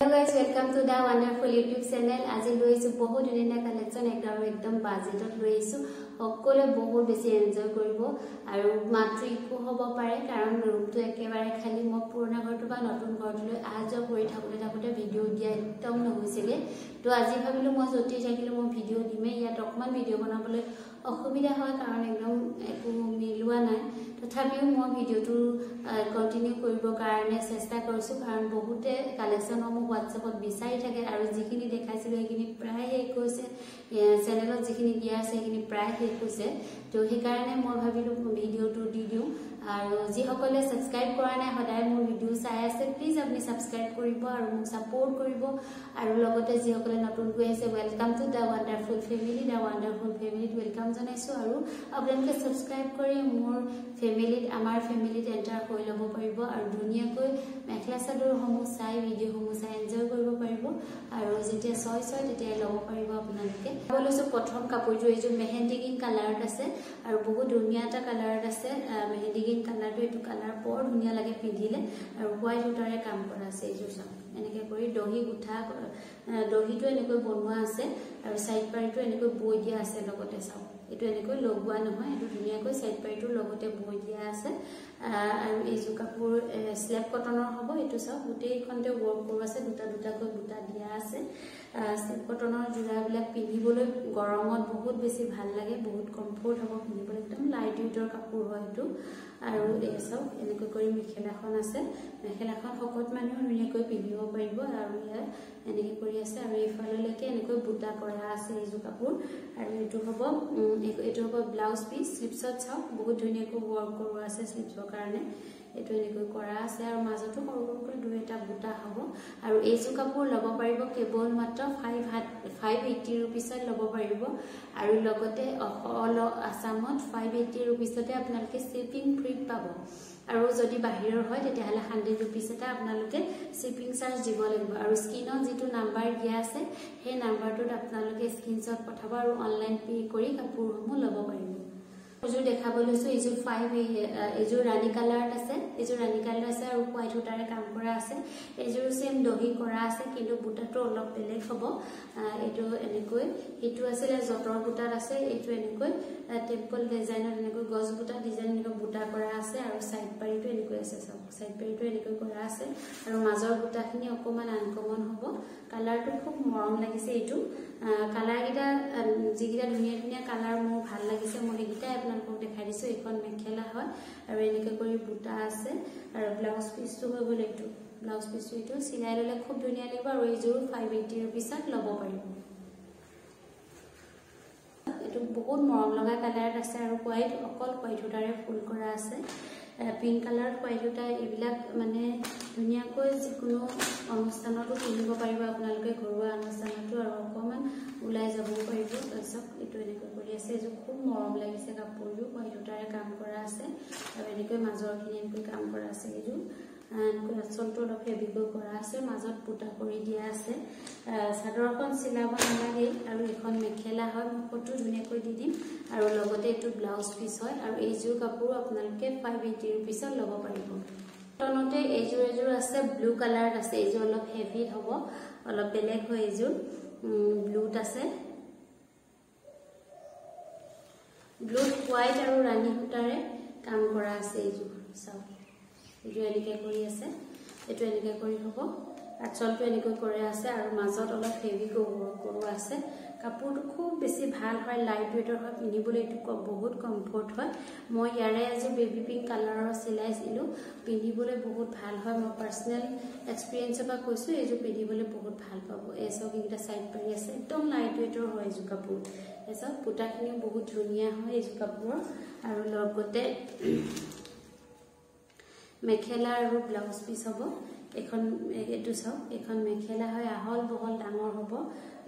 Hello guys, welcome to the wonderful YouTube channel. আজি লৈছো বহুত ধুনীয়া কালেকচন একদম বাজেটত লৈছো সকলে বহুত বেছি এনজয় কৰিব আৰু মাত্ৰ ইকো হ'ব পাৰে কাৰণ ৰুমটো একেবাৰে খালি মই পুৰণা ঘৰটো বা নতুন ঘৰটোলৈ আজা কৰি থাকোতে ভিডিও দিয়া একদম নহৈছিলে তো আজি ভাবিলো মই জতি থাকিলে মই ভিডিও দিমে ইয়াত অকমান ভিডিও বনাবলৈ অসুবিধা হয় কাৰণ একদম একো মিলোৱা নাই তথাপিও মই ভিডিওটো কন্টিনিউ কৰিব কাৰণে চেষ্টা কৰিছো কাৰণ বহুতে কালেকচন সমূহ WhatsApp বিচাৰি থাকে আৰু যিখিনি দেখাইছিল সেইখিনি প্ৰায় শেষ হৈছে চেনেলত যিখিনি দিয়া আছে সেইখিনি প্ৰায় শেষ হৈছে তো সেই কাৰণে মই ভাবিলো ভিডিওটো দি দিও আৰু যি সকলে সাবস্ক্ৰাইব কৰা নাই সদায় মোৰ ভিডিও চাই আছে প্লিজ আপুনি সাবস্ক্ৰাইব কৰিব আৰু মোক সাপোৰ্ট কৰিব আৰু লগতে যি সকলে নতুন গৈ আছে welcome to the wonderful family welcome জনাইছো আৰু আপোনালোকে সাবস্ক্ৰাইব কৰি মোৰ ফেমিলিত আমাৰ ফেমিলিত এন্টাৰ হৈ লব পাৰিব আৰু ধুনীয়াকৈ মেখলা চাদৰ সমূহ চাই ভিডিও সমূহ চাই এনজয় কৰিব পাৰিব আৰু যেতিয়া ছয় তেতিয়া লব পাৰিব আপোনালোকে বলৈছো প্ৰথম কাপোৰটো এই যে মেহেন্দি গ্ৰীণ কালাৰত আছে আৰু বহুত ধুনীয়া এটা কালাৰত আছে মেহেন্দি গ্ৰীণ কালাৰটো এটো কালাৰ বৰ ধুনীয়া লাগে পিন্ধিলে আৰু হোৱাইট উটাৰে কাম কৰা আছে এই যে সব এনেকে কৰি দহি গুঠা দহিটো এনেকৈ বনোৱা আছে আৰু সাইড পাৰিটো এনেকৈ বৈ দিয়া আছে লগতে সব এটো এনেকৈ লগোৱা নহয় এটো ধুনীয়াকৈ সাইড পাৰিটো লগতে বৈ দিয়া আছে আৰু এই যে কাপোৰ স্ল্যাব কটনৰ হ'ব এটো সব গুটেইখনতে ওয়াৰ্ক কৰা আছে দুটাকৈ বুটা দিয়া আছে স্ল্যাব কটনৰ জোৰাবিলাক পিন্ধিবলৈ গৰমত বহুত বেছি ভাল লাগে বহুত কমফৰ্ট হ'ব পিন্ধিবলৈ একদম লাইট ওয়েটৰ কাপোৰ হয় এটো আৰু এই সব এনেকৈ কৰি মেখেলাখন আছে মেখেলাখন সকত মানুহ ধুনীয়াকৈ পিন্ধিব পাৰিব আৰু ইয়াৰ এনেকৈ কৰি আছে আৰু এইফাললৈকে এনেকৈ বুটা কৰা আছে এই যে কাপোৰ আৰু এটো হ'ব ব্লাউজ পিস স্লিপছত চাও বহুত ধুনীয়াকৈ ওয়াৰ্ক কৰা আছে স্লিপছৰ কাৰণে এটো এনেকৈ কৰা আছে আৰু মাজতো সৰুকৈ দুই এটা বুটা হ'ব আৰু এই যে কাপোৰ লব পাৰিব কেৱল মাত্ৰ 580 रुपीसত লব পাৰিব আৰু লগতে অল আসামত 580 रुपीसতে আপোনালোকে শিপিং ফ্ৰী পাব আৰু যদি বাহিৰৰ হয় তেতিয়া হলে 100 रुपीस এটা আপোনালোকে শিপিং চাৰ্জ দিব লাগিব আৰু স্ক্ৰিনত যেটো নাম্বাৰ দিয়া আছে সেই নাম্বাৰটোত আপোনালোকে স্ক্ৰিনশ্বট পঠাব আৰু অনলাইন পে কৰি কাপোৰসমূহ লব পাৰিব এজো দেখাবলৈছো এজো 5 এজো ৰাণী কালাৰত আছে এজো ৰাণী কালাৰ আছে আৰু হোৱাইট উটাৰে কাম কৰা আছে এজো সেম দহি কৰা আছে কিন্তু বুটাটো অলপ বেলেগ হ'ব এটো এনেকৈ এটো আছিল জতৰ বুটাত আছে এটো এনেকৈ টেম্পল ডিজাইনৰ এনেকৈ গজ বুটা ডিজাইন এনেকৈ বুটা কৰা আছে আৰু সাইড পাৰিটো এনেকৈ আছে সব সাইড পাৰিটো এনেকৈ কৰা আছে আৰু মাজৰ বুটাখিনি অকমান আনকমন হ'ব কালাৰটো খুব মৰম লাগিছে এটো কালাৰ গিটা যিগিটা ধুনীয়া কালাৰ মোৰ ভাল লাগিছে মই গিটা আপোনালোকক দেখাই দিছো এখন মেখেলা হয় আৰু এনেকৈ কৰি বুটা আছে আৰু ব্লাউজ পিসটো হৈ গ'ল এটো ব্লাউজ পিসটো এটো সিলাই ললে খুব ধুনীয়া লাগিব আৰু এই জোৰ 580 रुपीसত লব পাৰিব এটো বহুত মৰম লগা কালাৰত আছে আৰু হোৱাইট অকল হোৱাইট উটাৰে ফুল কৰা আছে পিংক কালাৰ হোৱাইট উটা এইবিলাক মানে ধুনীয়াকৈ যিকোনো অনুষ্ঠানতো পিন্ধিব পাৰিব আপোনালোকে ঘৰুৱা অনুষ্ঠানতো আৰু অকমান উলাই যাব পাৰিব তাৰছত এটো এনেকৈ কৰি আছে যে খুব মৰম লাগিছে কাপোৰটো হোৱাইট উটাৰে কাম কৰা আছে আৰু এনেকৈ মাজৰখিনি এনেকৈ কাম কৰা আছে এইটো আঁচলটো অলপ হেভিকৈ কৰা আছে মাজত বুটা কৰি দিয়া আছে চাদৰখন চিলাব নালাগে আৰু এখন মেখেলা হয় মই ফটো ধুনীয়াকৈ দি দিম আৰু লগতে এটো ব্লাউজ পিস হয় আৰু এই জোৰ কাপোৰ আপোনালোকে 580 रुपीसত লব পাৰিব তনতে এজোৰ আছে ব্লু কালাৰত আছে এজোৰ অলপ হেভি হ'ব অলপ বেলেগ হয় এজোৰ ব্লুত আছে ব্লু হোৱাইট আৰু ৰাণী সূতাৰে কাম কৰা আছে এজোৰ চাও এটো এনেকৈ কৰি আছে এটো এনেকৈ কৰি হ'ব আঁচলটো এনেকৈ কৰে আছে আৰু মাজত অলপ হেভি কৰোৱা আছে কাপোৰটো খুব বেছি ভাল হয় লাইট ওয়েটৰ হয় পিন্ধিবলৈ এটো বহুত কমফৰ্ট হয় মই ইয়াৰে আজি বেবি পিংক কালাৰৰ চিলাইছিলো পিন্ধিবলৈ বহুত ভাল হয় মই পাৰ্সোনাল এক্সপেৰিয়েন্সৰ পৰা কৈছো এজো পিন্ধিবলৈ বহুত ভাল পাব এসব কিটা সাইড পাৰি আছে একদম লাইট ওয়েটৰ হয় এজো কাপোৰ এসব পুটাখিনি বহুত ধুনীয়া হয় এজো কাপোৰ আৰু লগতে মেখেলা আৰু ব্লাউজ পিস হ'ব এখন এটো সব এখন মেখেলা হয় আহল বহল ডাঙৰ হ'ব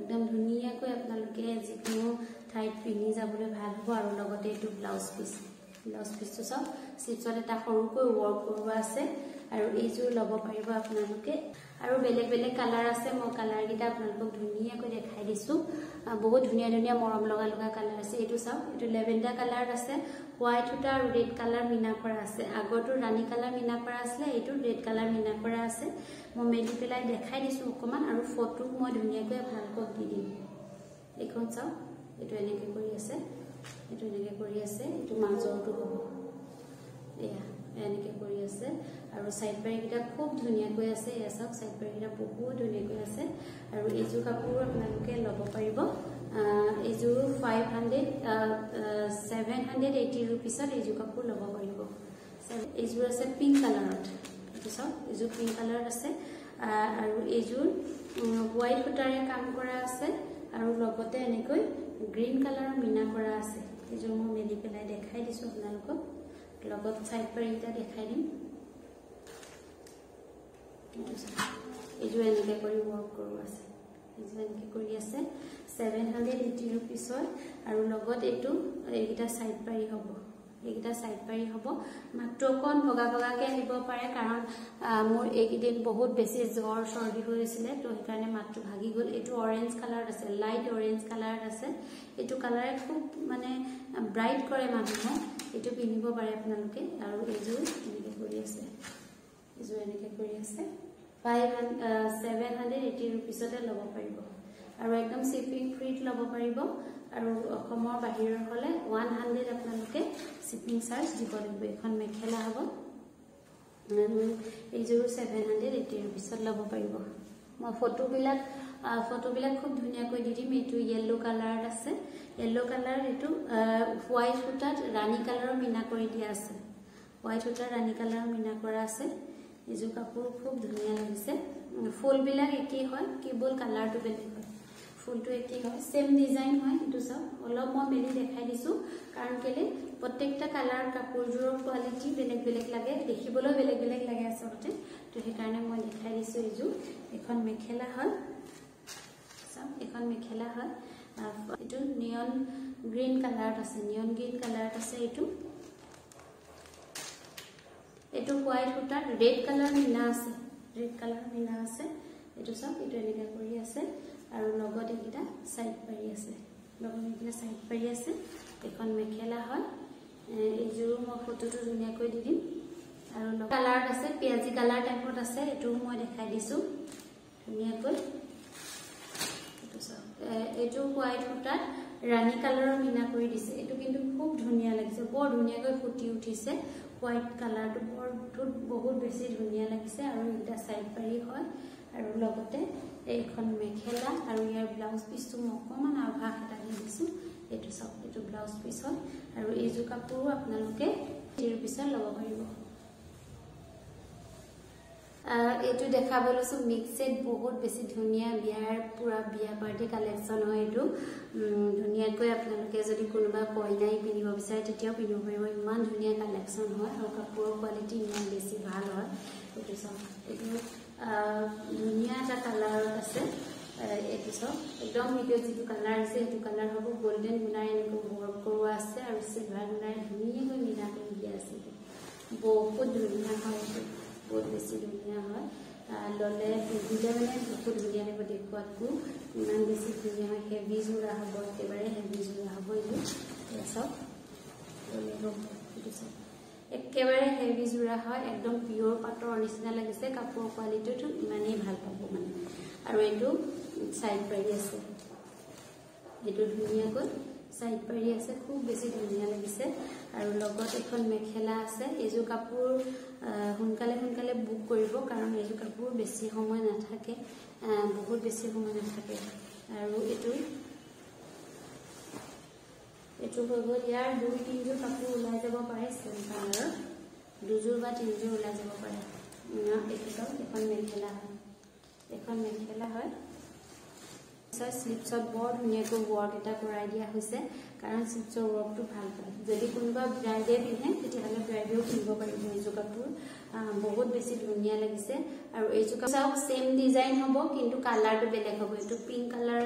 একদম ধুনীয়াকৈ আপোনালোকে যিকোনো ঠাইত পিন্ধি যাবলৈ ভাল হ'ব আৰু লগতে এটো ব্লাউজ পিসটো সব স্লিপছত এটা সৰুকৈ ওয়াৰ্ক কৰা আছে আৰু এই জোৰ লব পাৰিব আপোনালোকে আৰু বেলেগ বেলেগ কালাৰ আছে মই কালাৰ গিটা আপোনালোকক ধুনিয়াকৈ দেখাই দিছো বহুত ধুনিয়া ধুনিয়া মৰম লগা লগা কালাৰ আছে এটো চাও এটো লেভেন্ডাৰ কালাৰ আছে হোৱাইট সূতা আৰু ৰেড কালাৰ মিনা কৰা আছে আগৰটো ৰানী কালাৰ মিনা কৰা আছে এটো ৰেড কালাৰ মিনা কৰা আছে মই মেলি পেলাই দেখাই দিছো অকমান আৰু ফটো মই ধুনিয়াকৈ আপোনালোকক দি দিম এখন চাও এটো এনেকে কৰি আছে এটো মাজৰটো হ'ব এয়া এনেকে কৰি আছে আৰু সাইড পাৰি গিটা খুব ধুনিয়া কৈ আছে এয়া সব সাইড পাৰি গিটা বহুত ধুনিয়া কৈ আছে আৰু এইজু কাপোৰ আপোনালোকে লব পাৰিব এইজু 780 रुपीसত এইজু কাপোৰ লব পাৰিব এইজু আছে পিংক কালাৰত এটো সব এইজু পিংক কালাৰ আছে আৰু এইজু হোৱাইট সূতাৰে কাম কৰা আছে আৰু লগতে এনেকৈ গ্ৰীন কালাৰৰ মিনা কৰা আছে এইজু মই মেলি পেলাই দেখাই দিছো আপোনালোকক লগত সাইড পাৰিটা দেখাই দিম এইজু এনেকে কৰি ওয়াৰ্ক কৰো আছে এইজু এনেকে কৰি আছে 780 रुपीसৰ আৰু লগত এটো এইগিটা সাইড পাৰি হ'ব মাত্ৰ কোন ভগা ভগাকে নিব পাৰে কাৰণ মোৰ এইদিন বহুত বেছি জ্বৰ সৰ্দি হৈছিল তো সেইকাৰণে মাত্ৰ ভাগি গল এটো অৰেঞ্জ কালাৰ আছে লাইট অৰেঞ্জ কালাৰ আছে এটো কালাৰে খুব মানে ব্ৰাইট কৰে মানুহে এটো পিনিব পাৰে আপোনালোকে আৰু এইজু এনেকে কৰি আছে 780 रुपीसতে লব পাৰিব আৰু একদম শিপিং ফ্ৰীত লব পাৰিব আৰু অসমৰ বাহিৰৰ হলে 100 আপোনালোকে শিপিং চাৰ্জ দিব লাগিব এখন মেখেলা হ'ব এইজু 780 रुपीसত লব পাৰিব মই ফটো বিলাক খুব ধুনিয়া কৈ দি দিম এটো ইয়েলো কালাৰ আছে ইয়েলো কালাৰ এটো হোৱাইট সূতাত ৰানী কালাৰৰ মিনা কৰি দিয়া আছে হোৱাইট সূতাৰ ৰানী কালাৰৰ মিনা কৰা আছে এইজু কাপোৰ খুব ধুনিয়া লাগিছে ফুল বিলাক একেই হয় কেৱল কালাৰটো বেলেগ হয় ফুলটো একেই হয় সেম ডিজাইন হয় এটো সব অলপ মই মেলি দেখাই দিছো কাৰণ কেলে প্ৰত্যেকটা কালাৰ কাপোৰজোৰৰ কোৱালিটি বেলেগ বেলেগ লাগে দেখিবলৈ বেলেগ বেলেগ লাগে আচলতে তো সেই কাৰণে মই দেখাই দিছো এইজু এখন মেখেলা হয় সব এখন মেখেলা হয় এটো নিয়ন গ্ৰীন কালাৰত আছে এটো হোৱাইট সূতাৰ ৰেড কালাৰ মিনা আছে এটো সব এটো এনেকা কৰি আছে আৰু লগত এইটা সাইড পাৰি আছে এখন মেখেলা হয় এইজু মই ফটোটো ধুনিয়াকৈ দি দিম আৰু কালাৰ আছে পিয়াজি কালাৰ টাইপত আছে এটো মই দেখাই দিছো ধুনিয়াকৈ এটো সব এটো হোৱাইট সূতাত ৰানী কালাৰৰ মিনা কৰি দিছে এটো কিন্তু খুব ধুনিয়া লাগিছে বৰ ধুনিয়াকৈ ফুটি উঠিছে হোৱাইট কালাৰটো বহুত বেছি ধুনিয়া লাগিছে আৰু এটা সাইড পাৰি হয় আৰু লগতে এইখন মেখেলা আৰু ইয়াৰ ব্লাউজ পিসটো অকমান আভাস এটা দিছো এটো সব এটো ব্লাউজ পিস হয় আৰু এইজু কাপোৰ আপোনালোকে 30 रुपीसত লব পাৰিব এটো দেখাবলৈছো মিক্স সেট বহুত বেছি ধুনিয়া বিয়াৰ পুৰা বিয়া পাৰ্টি কালেকচন হয় এটো ধুনিয়াকৈ আপোনালোকে যদি কোনোবা কইনাই পিনিব বিচাৰে তেতিয়াও পিনিব পাৰিব ইমান ধুনিয়া কালেকচন হয় আৰু কাপোৰৰ কোৱালিটি ইমান বেছি ভাল হয় এটো সব এটো ধুনিয়া এটা কালাৰত আছে এটো সব একদম ভিডিও যেটো কালাৰ আছে এটো কালাৰ হ'ব গোল্ডেন গুনাই এনেকৈ ওয়াৰ্ক কৰোৱা আছে আৰু সিলভাৰ গুনাই ধুনিয়াকৈ মিনা কৰি দিয়া আছে বহুত ধুনিয়া হয় বহুত বেছি ধুনিয়া হয় ললে ভিডিও মানে বহুত ধুনিয়া লাগিব দেখুৱাতকো ইমান বেছি ধুনিয়া হয় হেভি জোৰা হ'ব একেবাৰে হেভি জোৰা হ'ব এই সব একেবাৰে হেভি জোৰা হয় একদম পিওৰ পাটৰ নিচিনা লাগিছে কাপোৰ কোৱালিটিটো ইমানেই ভাল পাব মানে আৰু এটো সাইড পাৰি আছে এটো ধুনিয়াকৈ সাইড পাৰি আছে খুব বেছি ধুনিয়া লাগিছে আৰু লগত এখন মেখেলা আছে এইজু কাপোৰ হুনকালে বুক কৰিব কাৰণ এইজু কাপোৰ বেছি সময় নাথাকে বহুত বেছি সময় নাথাকে আৰু এটো হৈ গ'ল ইয়াৰ 2-3 যোৰ কাপোৰ ওলাই যাব পাৰে সেম কালাৰৰ 2 যোৰ বা 3 যোৰ ওলাই যাব পাৰে এটো এখন মেখেলা হয় স্লিপছত বৰ ধুনিয়াকৈ ওয়াৰ্ক এটা কৰাই দিয়া হৈছে কাৰণ স্লিপছৰ ওয়াৰ্কটো ভাল পায় যদি কোনোবা ব্ৰাইডে পিনে তেতিয়াহলে ব্ৰাইডেও পিনিব পাৰিব এইজু কাপোৰ বহুত বেছি ধুনিয়া লাগিছে আৰু এইজু কাপোৰ সেম ডিজাইন হ'ব কিন্তু কালাৰটো বেলেগ হ'ব এটো পিংক কালাৰ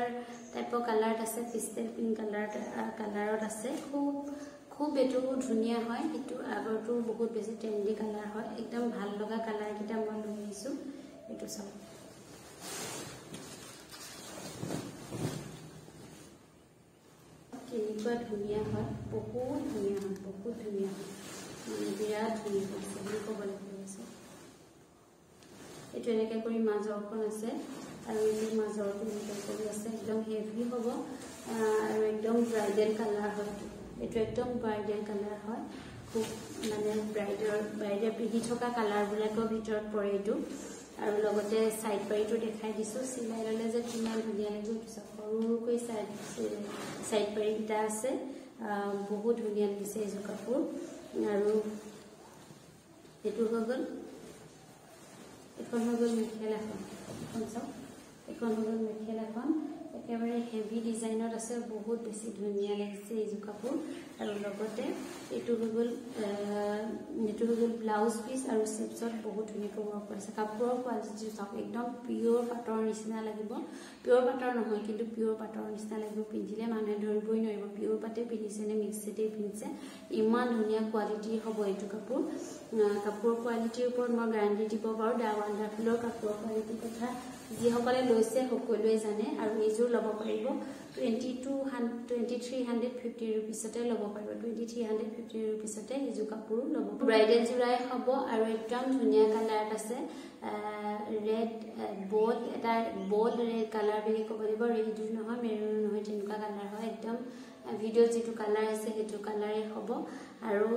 টাইপৰ কালাৰত আছে পিষ্টেল পিংক কালাৰত আছে খুব এটো ধুনিয়া হয় এটো আগৰটো বহুত বেছি ট্ৰেন্ডি কালাৰ হয় একদম ভাল লগা কালাৰ কিটা মই লৈ আহিছো এটো সব এনেকুৱা ধুনীয়া হয় বহুত ধুনীয়া হয় বিৰাট ধুনীয়া হৈছে বুলি ক'ব লাগিব এইটো এনেকৈ কৰি মাজৰখন আছে আৰু এই মাজৰটো এনেকৈ কৰি আছে একদম হেভি হ'ব আৰু একদম ব্ৰাইডেল কালাৰ হয় এইটো একদম ব্ৰাইডেল কালাৰ হয় খুব মানে ব্ৰাইডে পিন্ধি থকা কালাৰবিলাকৰ ভিতৰত পৰে এইটো আৰু লগতে সাইড পাৰিটো দেখাই দিছো চিলাই ললে যে কিমান ধুনীয়া লাগিব সৰুকৈ সাইড পাৰি কিটা আছে বহুত ধুনীয়া লাগিছে এই কাপোৰ আৰু এটো হৈ গ'ল এখন হৈ গ'ল মেখেলাখন এখন হৈ গ'ল মেখেলাখন একেবাৰে হেভি ডিজাইনত আছে বহুত বেছি ধুনীয়া লাগিছে এই কাপোৰ আৰু লগতে এটো হৈ গ'ল ব্লাউজ পিস আৰু স্লিভছত বহুত ধুনীয়া ৱৰ্ক কৰিছে কাপোৰৰ কোৱালিটি চাওক একদম পিওৰ পাটৰ নিচিনা লাগিব পিওৰ পাটৰ নহয় কিন্তু পিওৰ পাটৰ নিচিনা লাগিব পিন্ধিলে মানুহে ধৰিবই নোৱাৰিব পিওৰ পাটে পিন্ধিছে নে মিক্সিতে পিন্ধিছে ইমান ধুনীয়া কোৱালিটি হ'ব এইটো কাপোৰ কোৱালিটিৰ ওপৰত মই গ্যাৰান্টি দিব পাৰো দা ওয়ান্ডাৰফুলৰ কাপোৰৰ কোৱালিটিৰ কথা যিসকলে লৈছে সকলোৱে জানে আৰু এইযোৰ ল'ব পাৰিব 2350 रुपीसতে ল'ব পাৰিব 2350 रुपीसতে এইযোৰ কাপোৰ ল'ব ব্ৰাইডেল জোৰাই হ'ব আৰু একদম ধুনীয়া কালাৰ আছে ৰেড বোল্ড ৰেড কালাৰ বুলি ক'ব লাগিব ৰেড নহয় মেৰুন নহয় তেনেকুৱা কালাৰ হয় একদম ভিডিও যেটো কালাৰ আছে হেতু কালাৰে হ'ব আৰু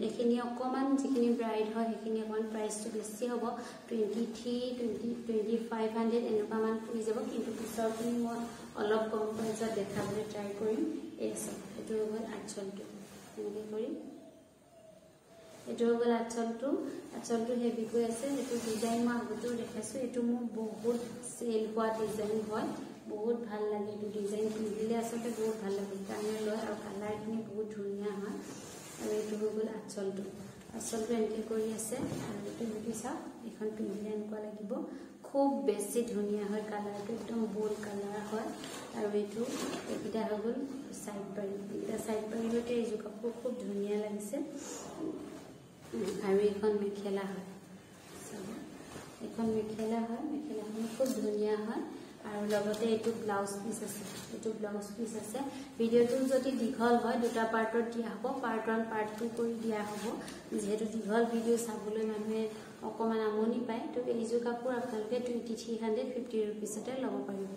এখিনি অকমান যিখিনি ব্ৰাইড হয় এখিনি অকমান প্ৰাইসটো বেছি হ'ব 2500 এনেকুৱা মান পৰি যাব কিন্তু পিছৰখিনি মই অলপ কম প্ৰাইসত দেখাবলৈ ট্ৰাই কৰিম এটো হ'ল আঁচলটো এনেকৈ কৰি এটো হ'ল আঁচলটো হেভি কৈ আছে এটো ডিজাইন মই আগতেও দেখাইছো এটো মোৰ বহুত সেল হোৱা ডিজাইন হয় বহুত ভাল লাগে এটো ডিজাইন পিন্ধিলে আসলে বহুত ভাল লাগে কানে লয় আৰু কালাৰখিনি বহুত ধুনীয়া হয় আৰু এটো হ'ল আঁচলটো এনেকৈ কৰি আছে আৰু এটো দেখিছা এখন পিন্ধিলে এনেকুৱা লাগিব খুব বেছি ধুনীয়া হয় কালাৰটো একদম বোল্ড কালাৰ হয় আৰু এটো এটা হ'ল সাইড পাৰি এইযোৰ কাপোৰ খুব ধুনীয়া লাগিছে আৰু এখন মেখেলা হয় মেখেলাখন খুব ধুনীয়া হয় আৰু লগতে এটো ব্লাউজ পিস আছে ভিডিওটো যদি দীঘল হয় দুটা পাৰ্টত দিয়া হ'ব পাৰ্ট 1 পাৰ্ট 2 কৰি দিয়া হ'ব যেহেতু দীঘল ভিডিও চাবলৈ মানুহে অকমান আমনি পায় তো এইযোৰ কাপোৰ আপোনালোকে 2350 रुपीसতে ল'ব পাৰিব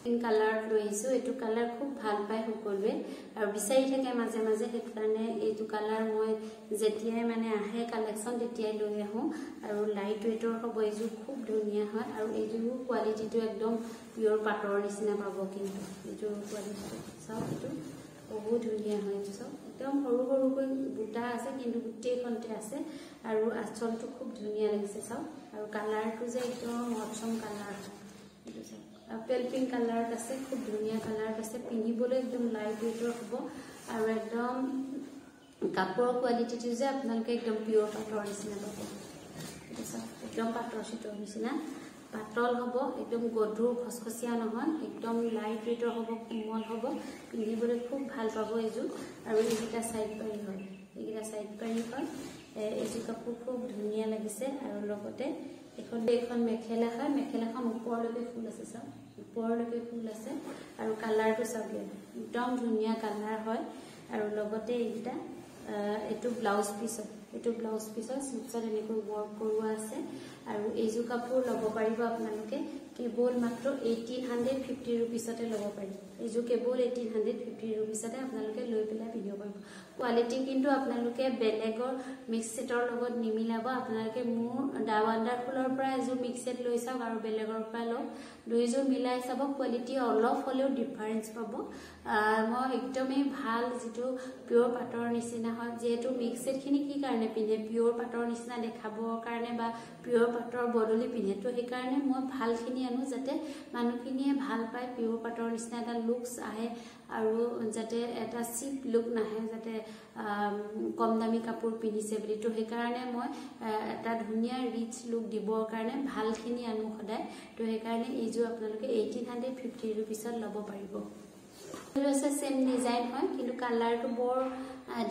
পিংক কালাৰ লৈছো এটো কালাৰ খুব ভাল পায় সকলোৱে আৰু বিচাৰি থাকে মাজে মাজে হেতু কাৰণে এইটো কালাৰ মই যেতিয়াই মানে আহে কালেকচন তেতিয়াই লৈ আহো আৰু লাইট ওয়েটৰ হ'ব এইযোৰ খুব ধুনীয়া হয় আৰু এইযোৰ কোৱালিটিটো একদম পিওৰ পাটৰ নিচিনা পাব কিন্তু এইযোৰ কোৱালিটি চাওক এটো বহুত ধুনীয়া হয় এইটো চাওক একদম সৰুকৈ বুটা আছে কিন্তু গুটেইখনতে আছে আৰু আঁচলটো খুব ধুনীয়া লাগিছে চাওক আৰু কালাৰটো যে একদম মটছম কালাৰ এইটো চাওক পেল পিংক কালাৰ আছে খুব ধুনীয়া কালাৰ আছে পিন্ধিবলৈ একদম লাইট ওয়েটৰ হ'ব আৰু একদম কাপোৰৰ কোৱালিটিটো যে আপোনালোকে একদম পিওৰ পাটৰ নিচিনা পাব এইটো চাওক একদম পাটৰ চিটৰ নিচিনা পাতল হ'ব একদম গধুৰ খসখসিয়া নহয় একদম লাইট ওয়েটৰ হ'ব কোমল হ'ব পিন্ধিবলৈ খুব ভাল পাব এইযোৰ আৰু এইটা সাইড পাৰি হয় এইযোৰ কাপোৰ খুব ধুনীয়া লাগিছে আৰু লগতে এখন মেখেলা হয় মেখেলাখন ওপৰলৈকে ফুল আছে চাওক ওপৰলৈকে ফুল আছে আৰু কালাৰটো চাওক একদম ধুনীয়া কালাৰ হয় আৰু লগতে এইটা এটো ব্লাউজ পিসৰ স্লিভছত এনেকৈ ৱৰ্ক কৰোৱা আছে আৰু এইযোৰ কাপোৰ ল'ব পাৰিব আপোনালোকে কেৱল মাত্ৰ 1850 रुपीसতে ল'ব পাৰিব এইযোৰ কেৱল 1850 रुपीसতে আপোনালোকে লৈ পেলাই পিন্ধিব পাৰিব কোৱালিটি কিন্তু আপোনালোকে বেলেগৰ মিক্স সেটৰ লগত নিমিলাব আপোনালোকে মোৰ দা ওয়ান্ডাৰফুলৰ পৰা এইযোৰ মিক্স সেট লৈ চাওক আৰু বেলেগৰ পৰা লওক দুইযোৰ মিলাই চাব কোৱালিটি অলপ হলেও ডিফাৰেন্স পাব মই একদমই ভাল যেটো পিওৰ পাটৰ নিচিনা হয় যেটো মিক্স সেট খিনি কি কাৰণে পিনে পিওৰ পাটৰ নিচিনা দেখাবৰ কাৰণে বা পিওৰ পাটৰ বদলি পিনে তো সেই কাৰণে মই ভালখিনি আনো যাতে মানুহখিনিয়ে ভাল পায় পিওৰ পাটৰ নিচিনা এটা লুকস আহে আৰু যাতে এটা চিপ লুক নাহে যাতে কম দামী কাপোৰ পিন্ধিছে বুলি তো সেই কাৰণে মই এটা ধুনীয়া ৰিচ লুক দিবৰ কাৰণে ভালখিনি আনো সদায় তো সেই কাৰণে এইযোৰ আপোনালোকে 1850 रुपीसত ল'ব পাৰিব আছে সেম ডিজাইন হয় কিন্তু কালাৰটো বৰ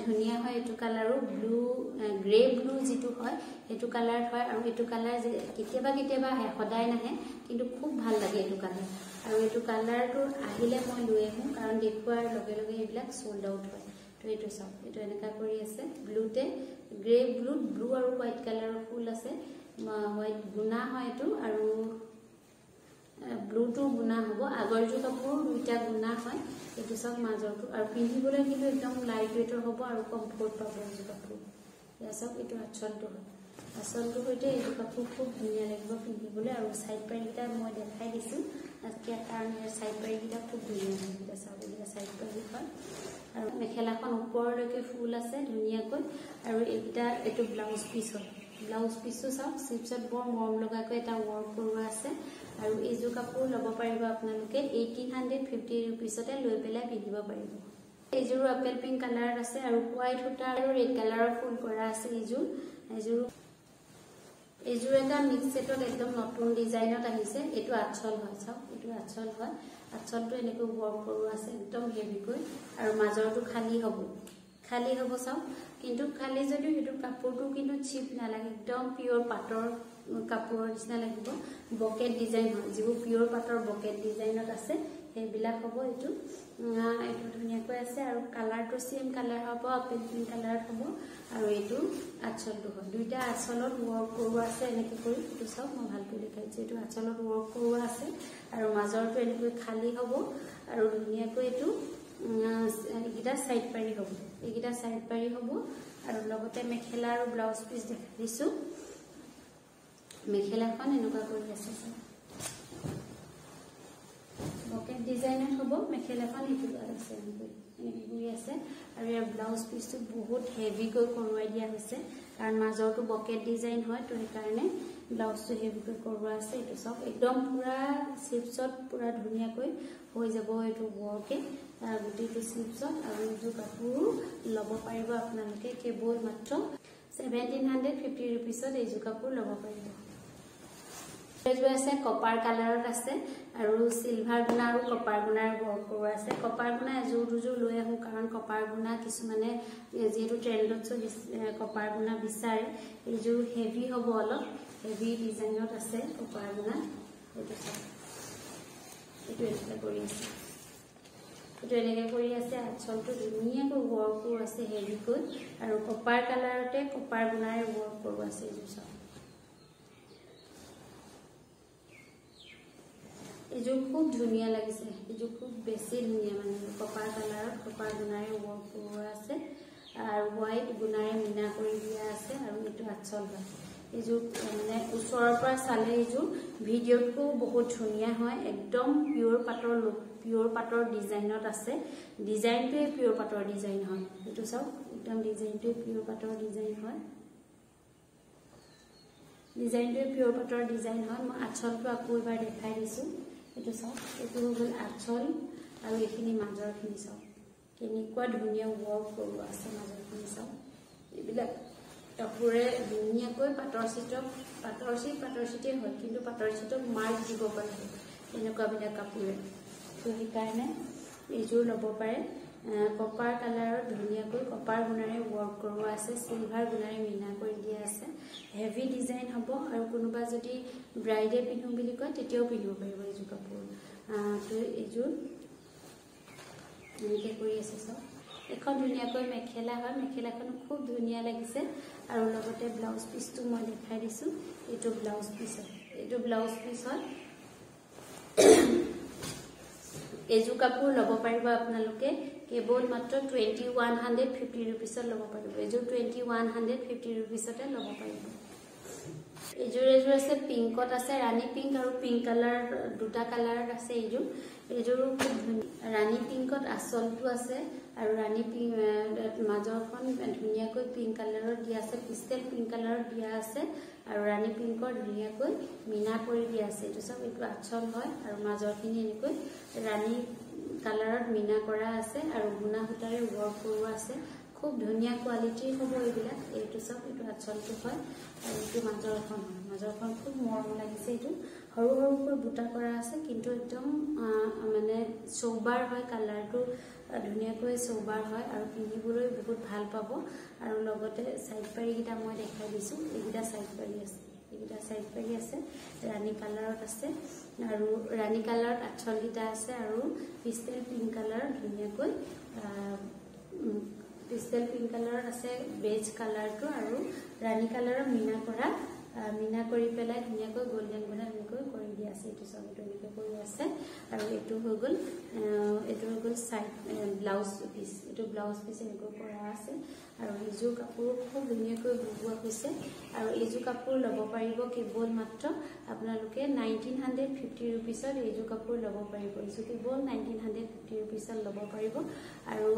ধুনিয়া হয় এটো কালাৰো ব্লু গ্ৰে ব্লু যেটো হয় এটো কালাৰ হয় আৰু এটো কালাৰ কেতিয়াবা কেতিয়াবা সদায় নাহে কিন্তু খুব ভাল লাগে এটো কালাৰ আৰু এটো কালাৰটো আহিলে মই লৈ আহোঁ কাৰণ দেখুৱাৰ লগে লগে এইবিলাক সোল্ড আউট হয় তো এটো সব এটো এনেকা কৰি আছে ব্লুতে গ্ৰে ব্লু আৰু হোৱাইট কালাৰৰ ফুল আছে হোৱাইট গুনা হয় এটো আৰু ব্লু টু গুনা হ'ব আগৰ যে কাপোৰ দুইটা গুনা হয় এটো সব মাজৰটো আৰু পিন্ধিবলৈ কিন্তু একদম লাইট ওয়েটৰ হ'ব আৰু কমফৰ্ট পাব এই কাপোৰ ইয়া সব এটো আচলটো হইতে এই কাপোৰ খুব ধুনীয়া লাগিব পিন্ধিবলৈ আৰু সাইড পাইটা মই দেখাই দিছো আজকে কাৰণ এই সাইড পাইটা খুব ধুনীয়া এটা সব এটা সাইড পাই হয় আৰু মেখেলাখন ওপৰলৈকে ফুল আছে ধুনীয়াকৈ আৰু এটা এটো ব্লাউজ পিস হয় ব্লাউজ পিসটো সব স্লিপছত বৰ মৰম লগাকৈ এটা ওয়াৰ্ক কৰোৱা আছে আৰু এইজো কাপোৰ লব পাৰিব আপোনালোকে 1850 रुपीसতে লৈ পেলাই পিন্ধিব পাৰিব এইজোৰ আপেল পিংক কালাৰ আছে আৰু হোৱাইট সূতা আৰু ৰেড কালাৰৰ ফুল কৰা আছে এইজোৰ এটা মিক্স সেটত একদম নতুন ডিজাইনত আহিছে এটো আঁচল হয় চাও এটো আঁচল হয় আঁচলটো এনেকৈ ওয়ার্ক কৰোৱা আছে একদম হেভিকৈ আৰু মাজৰটো খালি হ'ব চাও কিন্তু খালি যদি এটো কাপোৰটো কিন্তু চিপ নালাগে একদম পিওৰ পাটৰ কাপোৰৰ নিচিনা লাগিব বকেট ডিজাইন হয় যিবোৰ পিওৰ পাটৰ বকেট ডিজাইনত আছে সেইবিলাক হ'ব এটো ধুনীয়াকৈ আছে আৰু কালাৰটো সেম কালাৰ হ'ব আপেল পিংক কালাৰ হ'ব আৰু এটো আঁচলটো হয় দুইটা আঁচলত ওয়াৰ্ক কৰোৱা আছে এনেকৈ কৰি এটো সব মই ভালকৈ দেখাইছো এটো আঁচলত ওয়াৰ্ক কৰোৱা আছে আৰু মাজৰটো এনেকৈ খালি হ'ব আৰু ধুনীয়াকৈ এটো এইগিটা সাইড পাৰি হ'ব আৰু লগতে মেখেলা আৰু ব্লাউজ পিস দেখাই দিছো মেখেলাখন এনেকুৱা কৰি আছে বকেট ডিজাইনত হ'ব মেখেলাখন ইটো আছে এনেকৈ কৰি আছে আৰু ইয়াৰ ব্লাউজ পিসটো বহুত হেভিকৈ কৰোৱাই দিয়া হৈছে কাৰণ মাজৰটো বকেট ডিজাইন হয় তো এই কাৰণে ব্লাউজটো হেভিকৈ কৰোৱা আছে এটো সব একদম পুৰা স্লিপছত পুৰা ধুনীয়াকৈ হৈ যাব এটো ওয়াৰ্কে গুটিটো স্লিপছত আৰু এটো কাপোৰ লব পাৰিব আপোনালোকে কেৱল মাত্ৰ 1750 रुपीसত এইজো কাপোৰ লব পাৰিব এজো আছে কপাৰ কালাৰত আছে আৰু সিলভাৰ গুনা আৰু কপাৰ গুনাৰ ওয়াৰ্ক কৰা আছে কপাৰ গুনা এজো দুজো লৈ আহো কাৰণ কপাৰ গুনা কিছুমানে যেহেতু ট্ৰেন্ডত কপাৰ গুনা বিচাৰে এজো হেভি হ'ব অলপ হেভি ডিজাইনত আছে কপাৰ গুনা এটো এনেকৈ কৰি আছে আঁচলটো ধুনীয়াকৈ ওয়াৰ্ক কৰা আছে হেভিকৈ আৰু কপাৰ কালাৰতে কপাৰ গুনাৰে ওয়াৰ্ক কৰা আছে এজো সব এজো খুব ধুনীয়া লাগিছে এজো খুব বেছি ধুনীয়া মানে কপাৰ কালাৰত কপাৰ গুনাৰে ওয়াৰ্ক কৰা আছে আৰু হোৱাইট গুনাৰে মিনা কৰি দিয়া আছে আৰু এটো আঁচল হয় এজো মানে ওচৰৰ পৰা চালে এজো ভিডিওটো বহুত ধুনীয়া হয় একদম পিওৰ পাটৰ ডিজাইনত আছে ডিজাইনটো পিওৰ পাটৰ ডিজাইন হয় এটো সব একদম ডিজাইনটো পিওৰ পাটৰ ডিজাইন হয় মই আঁচলটো আকৌ এবাৰ দেখাই দিছো এটো সব এটো হ'ল আঁচল আৰু এখিনি মাজৰখিনি সব কেনেকুৱা ধুনীয়া ওয়াৰ্ক কৰোৱা আছে মাজৰখিনি সব এইবিলাক কাপোৰে ধুনীয়াকৈ পাটৰ চিটে হয় কিন্তু পাটৰ চিটক মাৰ্ক দিব পাৰে এনেকুৱা বিনা কাপোৰে তো এই কাৰণে এইজোৰ লব পাৰে কপাৰ কালাৰত ধুনীয়াকৈ কপাৰ গুনাৰে ওয়াৰ্ক কৰোৱা আছে সিলভাৰ গুনাৰে মিনা কৰি দিয়া আছে হেভি ডিজাইন হ'ব আৰু কোনোবা যদি ব্ৰাইডে পিন্ধো বুলি কয় তেতিয়াও পিন্ধিব পাৰিব এইজোৰ কাপোৰ তো এইজোৰ এনেকৈ কৰি আছে সব এখন ধুনীয়াকৈ মেখেলা হয় মেখেলাখন খুব ধুনীয়া লাগিছে আৰু লগতে ব্লাউজ পিসটো মই দেখাই দিছো এটো ব্লাউজ পিস হয় এজো কাপোৰ লব পাৰিব আপোনালোকে কেৱল মাত্ৰ 2150 रुपीसত লব পাৰিব এজো 2150 रुपीसতে লব পাৰিব এজোৰ আছে পিংকত আছে ৰানী পিংক আৰু পিংক কালাৰ দুটা কালাৰত আছে এজোৰ খুব ৰানী পিংকত আঁচলটো আছে আৰু ৰানী পিংক মাজৰখন ধুনীয়াকৈ পিংক কালাৰত দিয়া আছে পিষ্টেল পিংক কালাৰত দিয়া আছে আৰু ৰানী পিংকৰ ধুনীয়াকৈ মিনা কৰি দিয়া আছে এটো সব এটো আঁচল হয় আৰু মাজৰখিনি এনেকৈ ৰানী কালাৰত মিনা কৰা আছে আৰু গুনা সূতাৰে ওয়াৰ্ক কৰোৱা আছে খুব ধুনিয়া কোৱালিটিৰ হ'ব এইবিলাক এইটো সব এইটো আচলটো হয় আৰু এইটো মাজৰখন খুব মৰম লাগিছে এইটো সৰু সৰুকৈ বুটা কৰা আছে কিন্তু একদম মানে চৌবাৰ হয় কালাৰটো ধুনিয়াকৈ চৌবাৰ হয় আৰু পিন্ধিবলৈ বহুত ভাল পাব আৰু লগতে সাইড পাৰি গিটা মই দেখাই দিছো এইগিটা সাইড পাৰি আছে ৰানী কালাৰত আছে আৰু ৰানী কালাৰত আচল গিটা আছে আৰু পিষ্টেল পিংক কালাৰ ধুনিয়াকৈ পিষ্টেল পিংক কালাৰত আছে বেজ কালাৰটো আৰু ৰানী কালাৰৰ মিনা কৰি পেলাই ধুনিয়াকৈ গোল্ডেন ধুনিয়াকৈ কৰি দিয়া আছে এইটো সব এইটো এনেকৈ কৰি আছে আৰু এইটো হৈ গ'ল সাইড ব্লাউজ পিস এইটো ব্লাউজ পিস এনেকৈ কৰা আছে আৰু এইযোৰ কাপোৰ খুব ধুনিয়াকৈ বুৱা হৈছে আৰু এইযোৰ কাপোৰ ল'ব পাৰিব কেৱল মাত্ৰ আপোনালোকে 1950 रुपीसত এইযোৰ কাপোৰ ল'ব পাৰিব এইযোৰ কেৱল 1950 रुपीसত ল'ব পাৰিব আৰু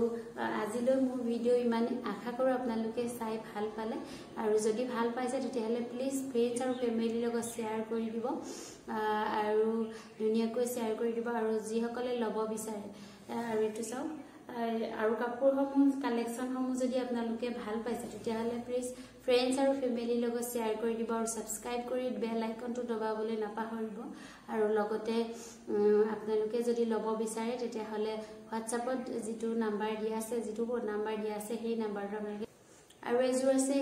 আজিলৈ মোৰ ভিডিও ইমান আশা কৰো আপোনালোকে চাই ভাল পালে আৰু যদি ভাল পাইছে তেতিয়াহলে প্লিজ ফ্ৰেন্ডছ আৰু ফ্যামিলিৰ লগত শেয়াৰ কৰি দিব আৰু ধুনিয়াকৈ শেয়াৰ কৰি দিব আৰু যি সকলে ল'ব বিচাৰে আৰু এইটো চাও আৰু কাপোৰসমূহ কালেকশনসমূহ যদি আপোনালোকে ভাল পাইছে তেতিয়াহলে প্লিজ ফ্ৰেন্ডছ আৰু ফ্যামিলিৰ লগত শেয়াৰ কৰি দিব আৰু সাবস্ক্ৰাইব কৰি বেল আইকনটো দবাবলৈ নাপাহৰিব আৰু লগতে আপোনালোকে যদি ল'ব বিচাৰে তেতিয়াহলে WhatsAppত যিটো নাম্বাৰ দিয়া আছে সেই নাম্বাৰটো আপোনালোকে আৰু এইযোৰ আছে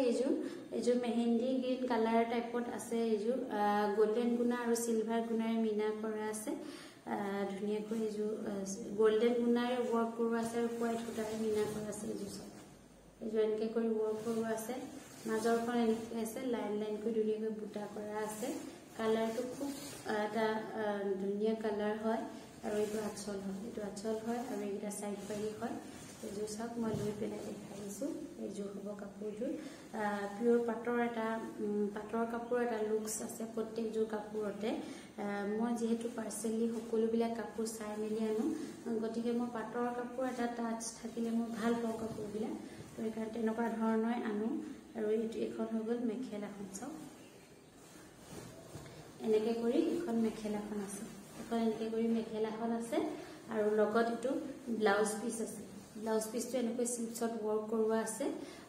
এইযোৰ মেহেন্দি গ্ৰীন কালাৰ টাইপত আছে এইযোৰ গোল্ডেন গুণা আৰু সিলভাৰ গুণাৰ মিনা কৰা আছে ধুনিয়াকৈ এইযোৰ গোল্ডেন গুণাৰ ওয়াৰ্ক কৰা আছে আৰু হোৱাইট সূতাৰে মিনা কৰা আছে এইযোৰ এনেকৈ কৰি ওয়াৰ্ক কৰা আছে মাজৰখন এনেকৈ আছে লাইন কৰি ধুনিয়াকৈ বুটা কৰা আছে কালাৰটো খুব এটা ধুনিয়া কালাৰ হয় আৰু এইটো আচল হয় আৰু এইটা সাইড পাৰি হয় এইযোৰ সব মই লৈ পেলাই দেখাইছো এইযোৰ হ'ব কাপোৰযোৰ পিওৰ পাটৰ কাপোৰ এটা লুকস আছে প্ৰত্যেকযোৰ কাপোৰতে মই যেহেতু পাৰ্সেলি সকলোবিলাক কাপোৰ চাই মেলি আনো গতিকে মই পাটৰ কাপোৰ এটা টাচ থাকিলে মই ভাল পাওঁ কাপোৰবিলাক তো এইকাৰণে তেনেকুৱা ধৰণৰ আনো আৰু এইখন হৈ গ'ল মেখেলাখন চাওক এনেকৈ কৰি এখন মেখেলাখন আছে আৰু লগত এটো ব্লাউজ পিস আছে ব্লাউজ পিসটো এনেকৈ স্লিপছত ওয়াৰ্ক কৰোৱা আছে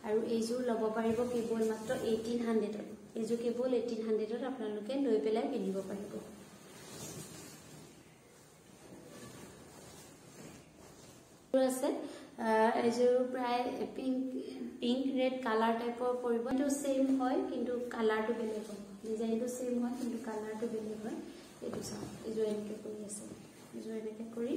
আৰু এইযোৰ ল'ব পাৰিব কেৱল মাত্ৰ 1800ত এইযোৰ কেৱল 1800ত আপোনালোকে লৈ পেলাই পিন্ধিব পাৰিব আছে এইযোৰ প্ৰায় পিংক ৰেড কালাৰ টাইপৰ পৰিব এটো সেম হয় কিন্তু কালাৰটো বেলেগ হয় ডিজাইনটো সেম হয় কিন্তু কালাৰটো বেলেগ হয় এইটো চাও এইযোৰ এনেকৈ কৰি আছে এইযোৰ এনেকৈ কৰি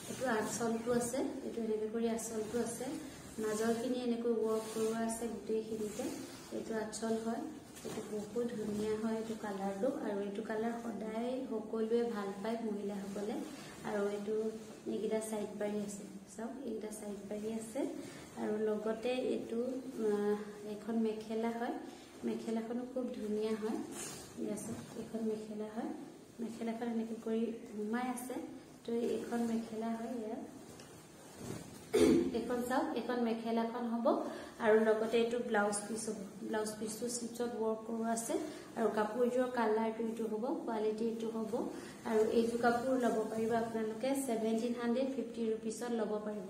এইটো আচলটো আছে এইটো এনেকৈ কৰি আচলটো আছে মাজৰখিনি এনেকৈ ওয়াৰ্ক কৰোৱা আছে গোটেইখিনিতে এইটো আচল হয় এইটো বহুত ধুনিয়া হয় এইটো কালাৰটো আৰু এইটো কালাৰ সদায় সকলোৱে ভাল পায় মহিলাসকলে আৰু এইটো এইগিটা সাইড পাৰি আছে চাওক এইগিটা সাইড পাৰি আছে আৰু লগতে এইটো এখন মেখেলা হয় মেখেলাখনো খুব ধুনিয়া হয় ইয়াছে এখন মেখেলা হয় মেখেলাখন এনেকৈ কৰি ঘুমাই আছে তো এখন মেখেলা হয় ইয়াৰ এখন চাওক এখন মেখেলাখন হ'ব আৰু লগতে এইটো ব্লাউজ পিস হ'ব ব্লাউজ পিসটো স্লিপছত ওয়াৰ্ক কৰা আছে আৰু কাপোৰযোৰ কালাৰটো এইটো হ'ব কোৱালিটি এইটো হ'ব আৰু এইযোৰ কাপোৰ ল'ব পাৰিব আপোনালোকে 1750 रुपीसত ল'ব পাৰিব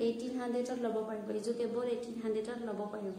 1800ত ল'ব পাৰিব এইযোৰ কেৱল 1800ত ল'ব পাৰিব